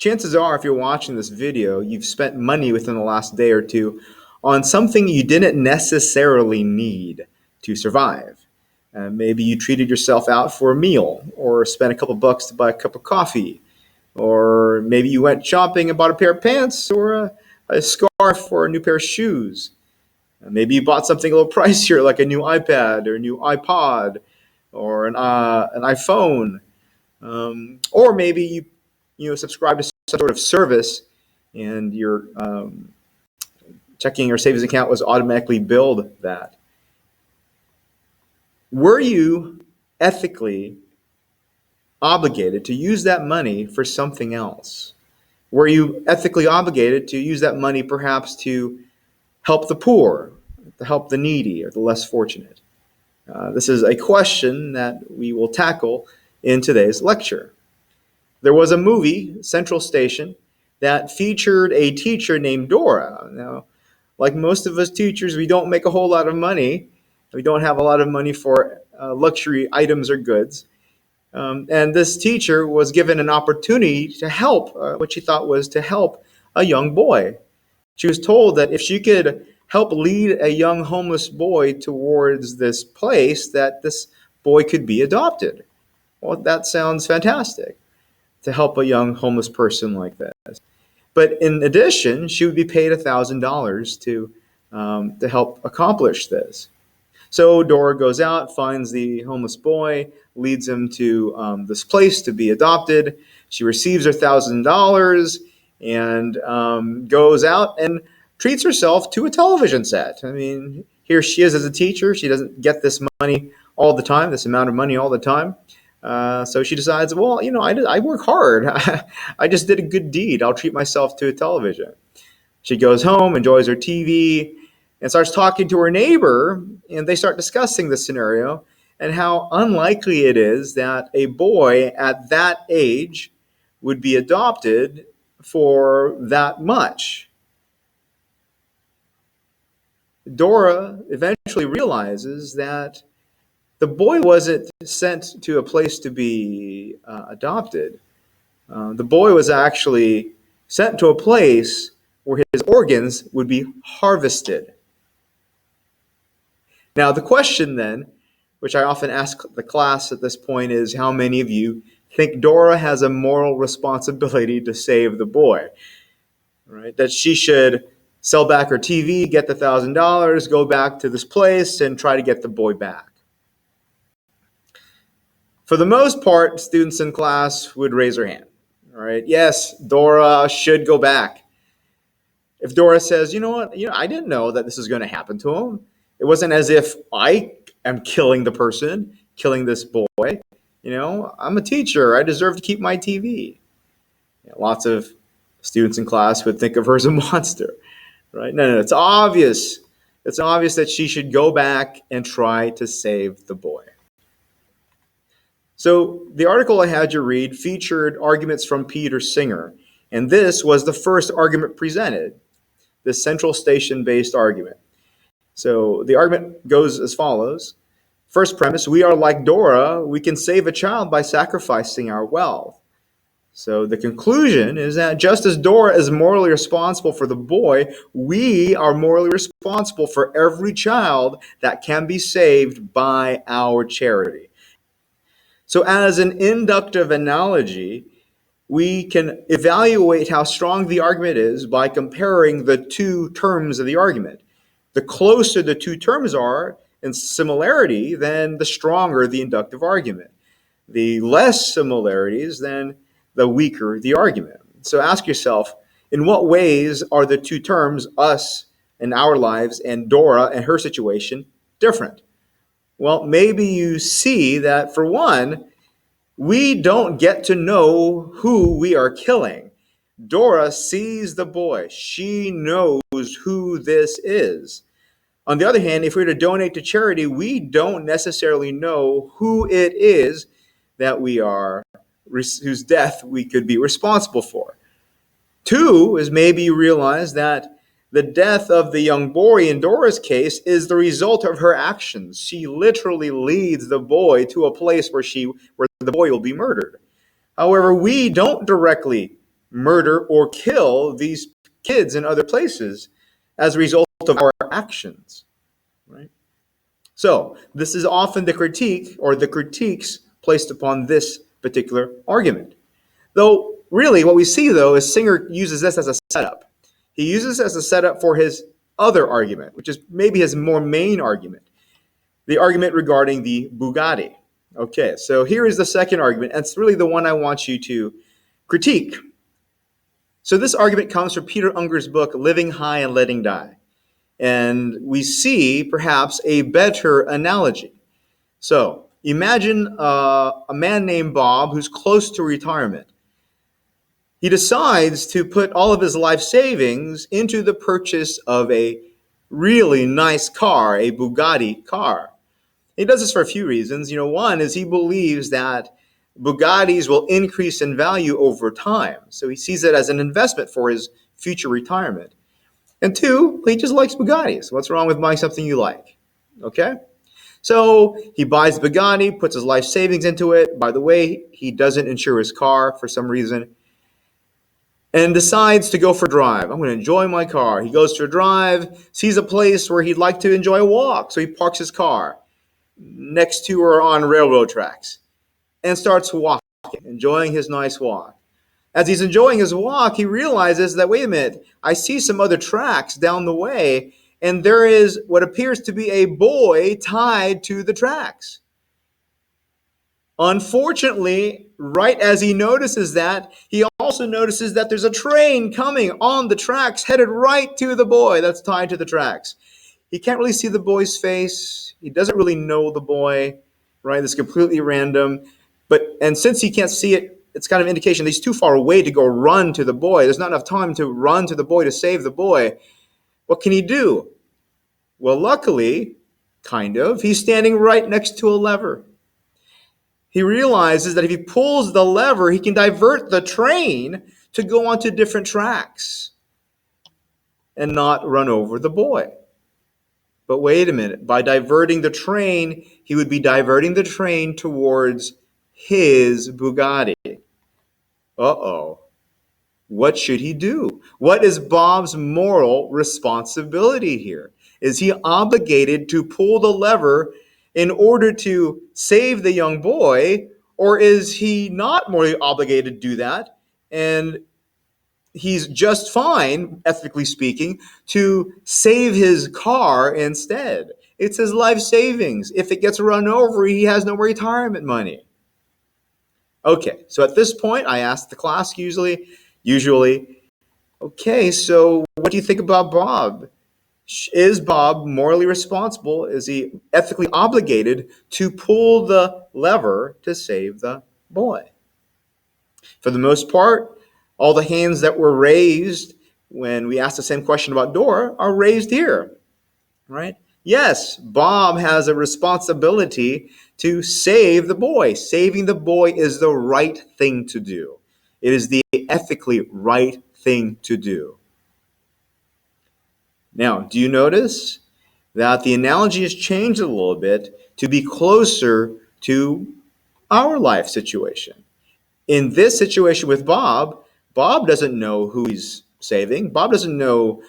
Chances are, if you're watching this video, you've spent money within the last day or two on something you didn't necessarily need to survive. Maybe you treated yourself out for a meal, or spent a couple bucks to buy a cup of coffee, or maybe you went shopping and bought a pair of pants, or a scarf, or a new pair of shoes. Maybe you bought something a little pricier, like a new iPad or a new iPod or an iPhone. Or maybe you subscribe to some sort of service, and your checking or savings account was automatically billed that. Were you ethically obligated to use that money for something else? Were you ethically obligated to use that money perhaps to help the poor, to help the needy or the less fortunate? This is a question that we will tackle in today's lecture. There was a movie, Central Station, that featured a teacher named Dora. Now, like most of us teachers, we don't make a whole lot of money. We don't have a lot of money for luxury items or goods. And this teacher was given an opportunity to help, what she thought was to help a young boy. She was told that if she could help lead a young homeless boy towards this place, that this boy could be adopted. Well, that sounds fantastic, to help a young homeless person like this. But in addition, she would be paid $1,000 to help accomplish this. So Dora goes out, finds the homeless boy, leads him to this place to be adopted. She receives her $1,000 and goes out and treats herself to a television set. I mean, here she is as a teacher. She doesn't get this money all the time, this amount of money all the time. So she decides, well, I work hard. I just did a good deed. I'll treat myself to a television. She goes home, enjoys her TV, and starts talking to her neighbor, and they start discussing the scenario and how unlikely it is that a boy at that age would be adopted for that much. Dora eventually realizes that the boy wasn't sent to a place to be adopted. The boy was actually sent to a place where his organs would be harvested. Now, the question then, which I often ask the class at this point, is how many of you think Dora has a moral responsibility to save the boy? Right? That she should sell back her TV, get the $1,000, go back to this place, and try to get the boy back. For the most part, students in class would raise their hand. All right? Yes, Dora should go back. If Dora says, you know what, I didn't know that this is going to happen to him. It wasn't as if I am killing the person, killing this boy. I'm a teacher. I deserve to keep my TV. Lots of students in class would think of her as a monster, right? No, it's obvious. It's obvious that she should go back and try to save the boy. So the article I had you read featured arguments from Peter Singer, and this was the first argument presented, the Central Station-based argument. So the argument goes as follows. First premise, we are like Dora. We can save a child by sacrificing our wealth. So the conclusion is that just as Dora is morally responsible for the boy, we are morally responsible for every child that can be saved by our charity. So as an inductive analogy, we can evaluate how strong the argument is by comparing the two terms of the argument. The closer the two terms are in similarity, then the stronger the inductive argument. The less similarities, then the weaker the argument. So ask yourself, in what ways are the two terms, us and our lives, and Dora and her situation, different? Well, maybe you see that, for one, we don't get to know who we are killing. Dora sees the boy. She knows who this is. On the other hand, if we were to donate to charity, we don't necessarily know who it is that we are, whose death we could be responsible for. Two is maybe you realize that the death of the young boy in Dora's case is the result of her actions. She literally leads the boy to a place where the boy will be murdered. However, we don't directly murder or kill these kids in other places as a result of our actions, right? So this is often the critique or the critiques placed upon this particular argument. Though really what we see though is Singer uses this as a setup. He uses this as a setup for his other argument, which is maybe his more main argument, the argument regarding the Bugatti. Okay, so here is the second argument, and it's really the one I want you to critique. So this argument comes from Peter Unger's book, Living High and Letting Die. And we see perhaps a better analogy. So imagine a man named Bob who's close to retirement. He decides to put all of his life savings into the purchase of a really nice car, a Bugatti car. He does this for a few reasons. One is he believes that Bugattis will increase in value over time. So he sees it as an investment for his future retirement. And two, he just likes Bugattis. What's wrong with buying something you like? Okay? So he buys the Bugatti, puts his life savings into it. By the way, he doesn't insure his car for some reason. And decides to go for a drive. I'm going to enjoy my car. He goes for a drive, sees a place where he'd like to enjoy a walk. So he parks his car next to or on railroad tracks and starts walking, enjoying his nice walk. As he's enjoying his walk, he realizes that, wait a minute, I see some other tracks down the way, and there is what appears to be a boy tied to the tracks. Unfortunately, right as he notices that, he also notices that there's a train coming on the tracks headed right to the boy that's tied to the tracks. He can't really see the boy's face. He doesn't really know the boy, right? It's completely random. And since he can't see it, it's kind of an indication that he's too far away to go run to the boy. There's not enough time to run to the boy to save the boy. What can he do? Well, luckily, he's standing right next to a lever. He realizes that if he pulls the lever, he can divert the train to go onto different tracks and not run over the boy. But wait a minute, by diverting the train, he would be diverting the train towards his Bugatti. Uh-oh. What should he do? What is Bob's moral responsibility here? Is he obligated to pull the lever in order to save the young boy, or is he not morally obligated to do that? And he's just fine, ethically speaking, to save his car instead. It's his life savings. If it gets run over, he has no retirement money. Okay, so at this point, I ask the class usually, okay, so what do you think about Bob? Is Bob morally responsible? Is he ethically obligated to pull the lever to save the boy? For the most part, all the hands that were raised when we asked the same question about Dora are raised here, right? Yes, Bob has a responsibility to save the boy. Saving the boy is the right thing to do. It is the ethically right thing to do. Now, do you notice that the analogy has changed a little bit to be closer to our life situation? In this situation with Bob doesn't know who he's saving. Bob doesn't know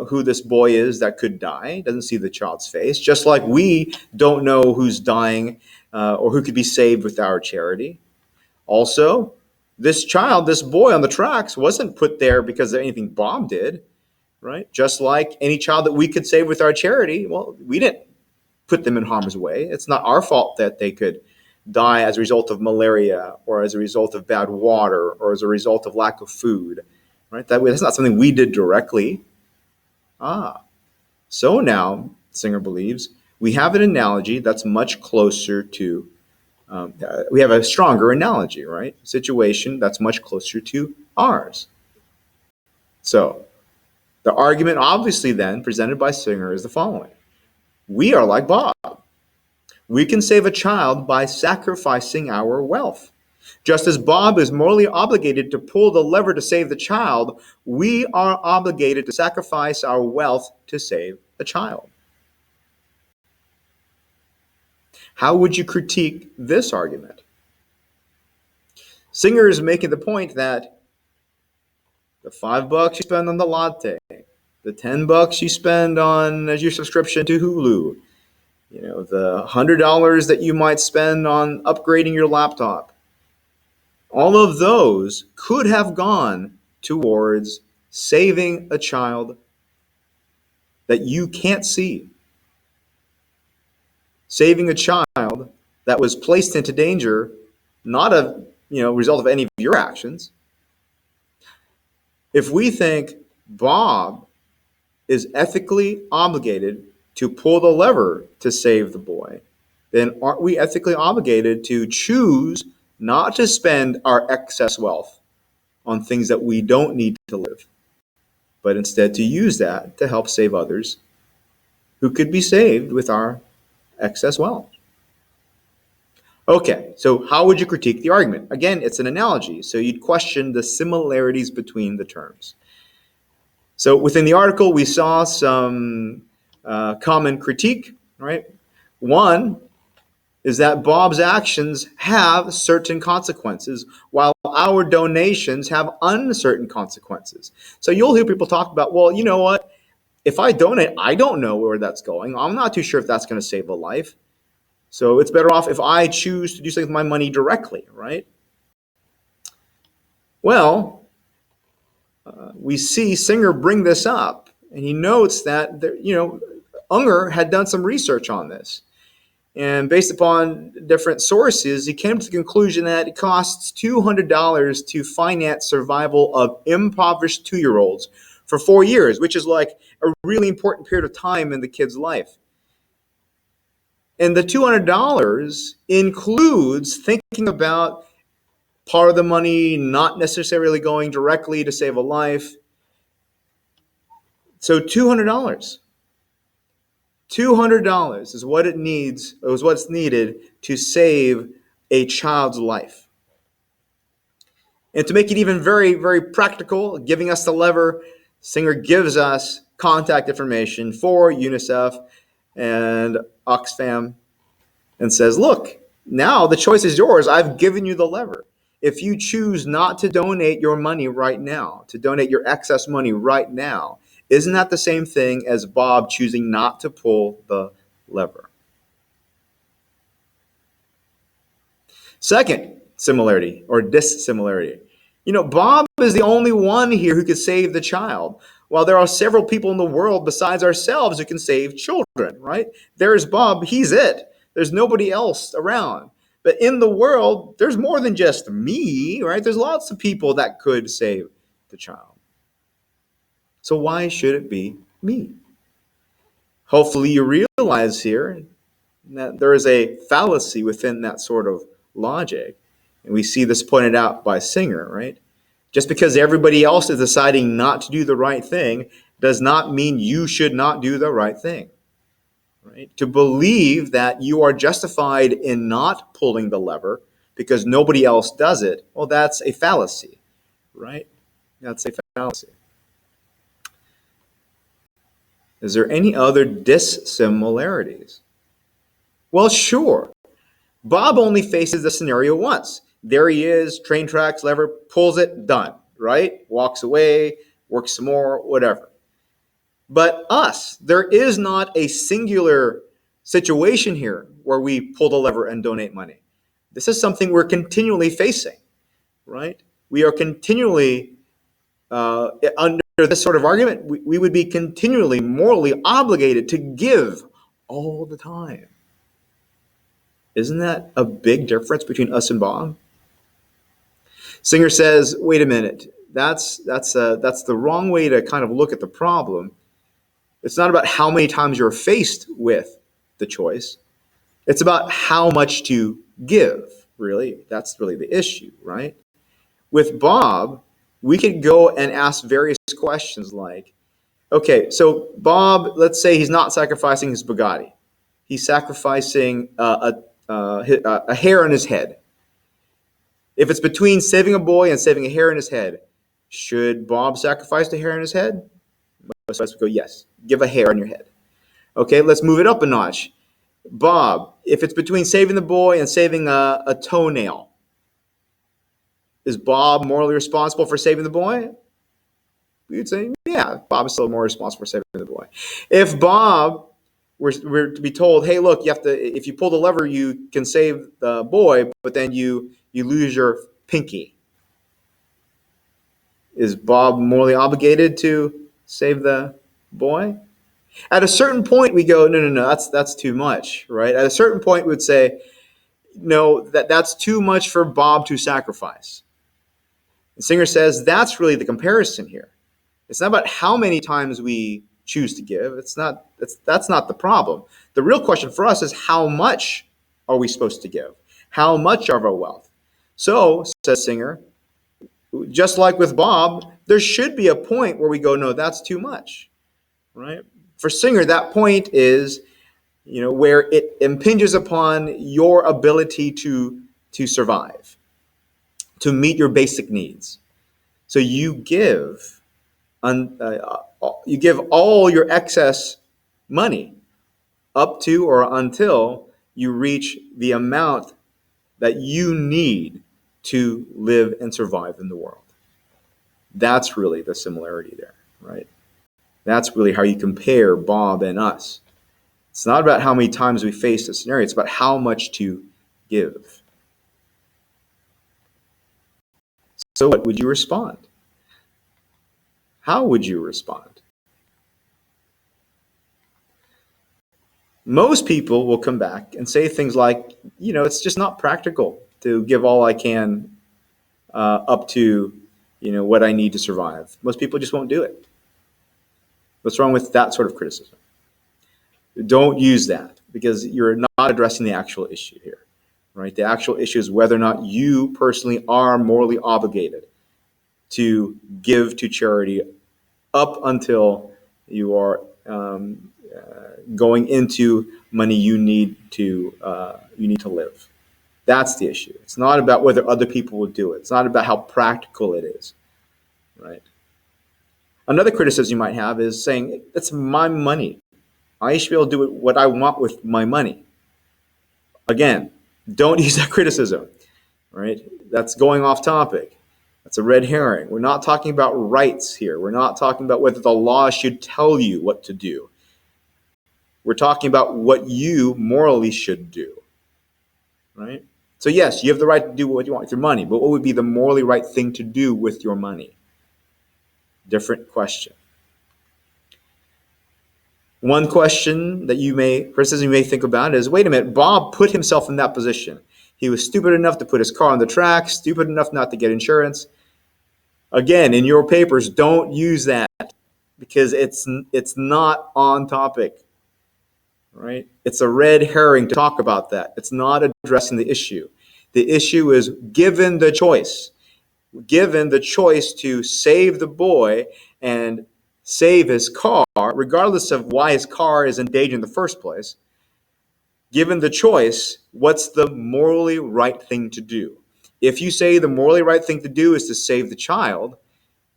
who this boy is that could die, doesn't see the child's face, just like we don't know who's dying or who could be saved with our charity. Also, this boy on the tracks, wasn't put there because of anything Bob did, right? Just like any child that we could save with our charity, well, we didn't put them in harm's way. It's not our fault that they could die as a result of malaria or as a result of bad water or as a result of lack of food, right? That's not something we did directly. So now, Singer believes, we have an analogy that's much closer to, we have a stronger analogy, right? Situation that's much closer to ours. So, the argument obviously then presented by Singer is the following. We are like Bob. We can save a child by sacrificing our wealth. Just as Bob is morally obligated to pull the lever to save the child, we are obligated to sacrifice our wealth to save the child. How would you critique this argument? Singer is making the point that The $5 you spend on the latte, the $10 you spend on your subscription to Hulu, the $100 that you might spend on upgrading your laptop. All of those could have gone towards saving a child that you can't see. Saving a child that was placed into danger, not a result of any of your actions. If we think Bob is ethically obligated to pull the lever to save the boy, then aren't we ethically obligated to choose not to spend our excess wealth on things that we don't need to live, but instead to use that to help save others who could be saved with our excess wealth? Okay, so how would you critique the argument? Again, it's an analogy, so you'd question the similarities between the terms. So within the article, we saw some common critique, right? One is that Bob's actions have certain consequences, while our donations have uncertain consequences. So you'll hear people talk about, well, you know what? If I donate, I don't know where that's going. I'm not too sure if that's going to save a life. So it's better off if I choose to do something with my money directly, right? Well, we see Singer bring this up, and he notes that Unger had done some research on this. And based upon different sources, he came to the conclusion that it costs $200 to finance survival of impoverished 2-year-olds for 4 years, which is like a really important period of time in the kid's life. And the $200 includes thinking about part of the money not necessarily going directly to save a life. So $200. $200 is what it needs, or is what's needed to save a child's life. And to make it even very, very practical, giving us the lever, Singer gives us contact information for UNICEF and Oxfam and says, look, now the choice is yours. I've given you the lever. If you choose not to donate your money right now, to donate your excess money right now, isn't that the same thing as Bob choosing not to pull the lever? Second similarity, or dissimilarity. Bob is the only one here who could save the child, while there are several people in the world besides ourselves who can save children, right? There's Bob, he's it. There's nobody else around. But in the world, there's more than just me, right? There's lots of people that could save the child. So why should it be me? Hopefully you realize here that there is a fallacy within that sort of logic. And we see this pointed out by Singer, right? Just because everybody else is deciding not to do the right thing does not mean you should not do the right thing. Right? To believe that you are justified in not pulling the lever because nobody else does it, well, that's a fallacy, right? That's a fallacy. Is there any other dissimilarities? Well, sure. Bob only faces the scenario once. There he is, train tracks, lever, pulls it, done, right? Walks away, works some more, whatever. But us, there is not a singular situation here where we pull the lever and donate money. This is something we're continually facing, right? We are continually, under this sort of argument, we would be continually morally obligated to give all the time. Isn't that a big difference between us and Bob? Singer says, wait a minute, that's the wrong way to kind of look at the problem. It's not about how many times you're faced with the choice. It's about how much to give, really. That's really the issue, right? With Bob, we could go and ask various questions like, okay, so Bob, let's say he's not sacrificing his Bugatti. He's sacrificing a hair on his head. If it's between saving a boy and saving a hair in his head, should Bob sacrifice the hair in his head? Most of us would go, yes, give a hair on your head. Okay, let's move it up a notch. Bob, if it's between saving the boy and saving a toenail, is Bob morally responsible for saving the boy? You'd say, yeah, Bob is still more responsible for saving the boy. If Bob were to be told, hey, look, you have to, if you pull the lever, you can save the boy, but then you lose your pinky. Is Bob morally obligated to save the boy? At a certain point, we go, no, that's too much, right? At a certain point, we would say, no, that's too much for Bob to sacrifice. The Singer says that's really the comparison here. It's not about how many times we choose to give. That's not the problem. The real question for us is how much are we supposed to give? How much of our wealth? So, says Singer, just like with Bob, there should be a point where we go, no, that's too much, right? For Singer, that point is, where it impinges upon your ability to survive, to meet your basic needs. So you give all your excess money up to or until you reach the amount that you need to live and survive in the world. That's really the similarity there, right? That's really how you compare Bob and us. It's not about how many times we face the scenario. It's about how much to give. So what would you respond? How would you respond? Most people will come back and say things like, it's just not practical to give all I can up to, what I need to survive. Most people just won't do it. What's wrong with that sort of criticism? Don't use that because you're not addressing the actual issue here, right? The actual issue is whether or not you personally are morally obligated to give to charity up until you are going into money you need to live. That's the issue. It's not about whether other people will do it. It's not about how practical it is, right? Another criticism you might have is saying, it's my money. I should be able to do what I want with my money. Again, don't use that criticism, right? That's going off topic. That's a red herring. We're not talking about rights here. We're not talking about whether the law should tell you what to do. We're talking about what you morally should do, right? So yes, you have the right to do what you want with your money, but what would be the morally right thing to do with your money? Different question. One question that criticism you may think about is, wait a minute, Bob put himself in that position. He was stupid enough to put his car on the track, stupid enough not to get insurance. Again, in your papers, don't use that because it's not on topic, right? It's a red herring to talk about that. It's not addressing the issue. The issue is given the choice to save the boy and save his car, regardless of why his car is in danger in the first place, given the choice, what's the morally right thing to do? If you say the morally right thing to do is to save the child,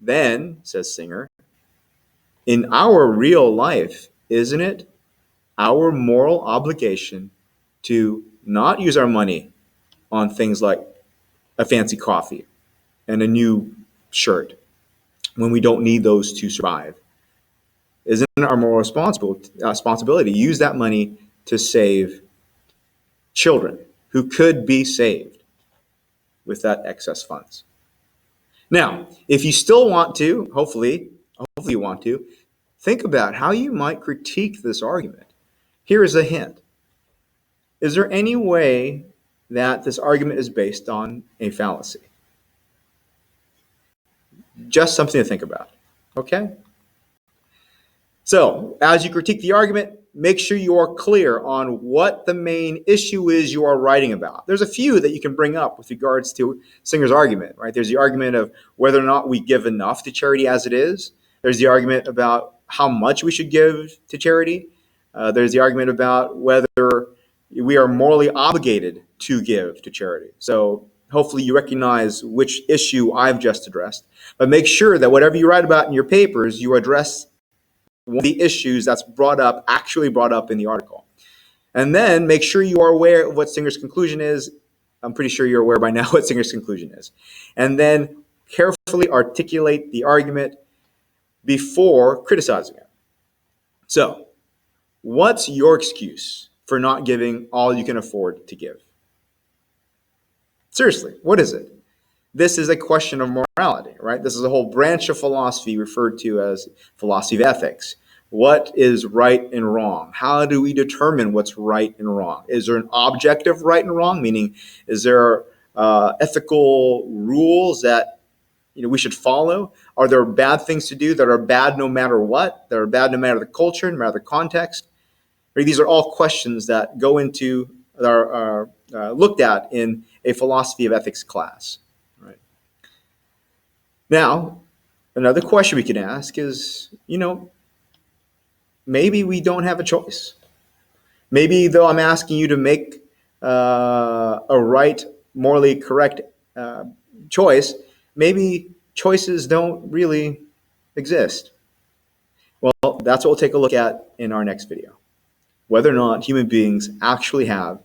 then, says Singer, in our real life, isn't it our moral obligation to not use our money on things like a fancy coffee and a new shirt when we don't need those to survive? Isn't it our moral responsibility to use that money to save children who could be saved with that excess funds? Now, if you still want to, hopefully you want to, think about how you might critique this argument. Here is a hint. Is there any way that this argument is based on a fallacy? Just something to think about, okay? So, as you critique the argument, make sure you are clear on what the main issue is you are writing about. There's a few that you can bring up with regards to Singer's argument, right? There's the argument of whether or not we give enough to charity as it is. There's the argument about how much we should give to charity. There's the argument about whether we are morally obligated to give to charity. So hopefully you recognize which issue I've just addressed. But make sure that whatever you write about in your papers, you address one of the issues that's actually brought up in the article. And then make sure you are aware of what Singer's conclusion is. I'm pretty sure you're aware by now what Singer's conclusion is. And then carefully articulate the argument before criticizing it. So, what's your excuse for not giving all you can afford to give? Seriously, what is it? This is a question of morality, right? This is a whole branch of philosophy referred to as philosophy of ethics. What is right and wrong? How do we determine what's right and wrong? Is there an objective right and wrong? Meaning, is there ethical rules that we should follow? Are there bad things to do that are bad no matter what? That are bad no matter the culture, no matter the context? Right? These are all questions that go into are looked at in a philosophy of ethics class. Right? Now, another question we can ask is, maybe we don't have a choice. Maybe though I'm asking you to make a right, morally correct choice, maybe choices don't really exist. Well, that's what we'll take a look at in our next video. Whether or not human beings actually have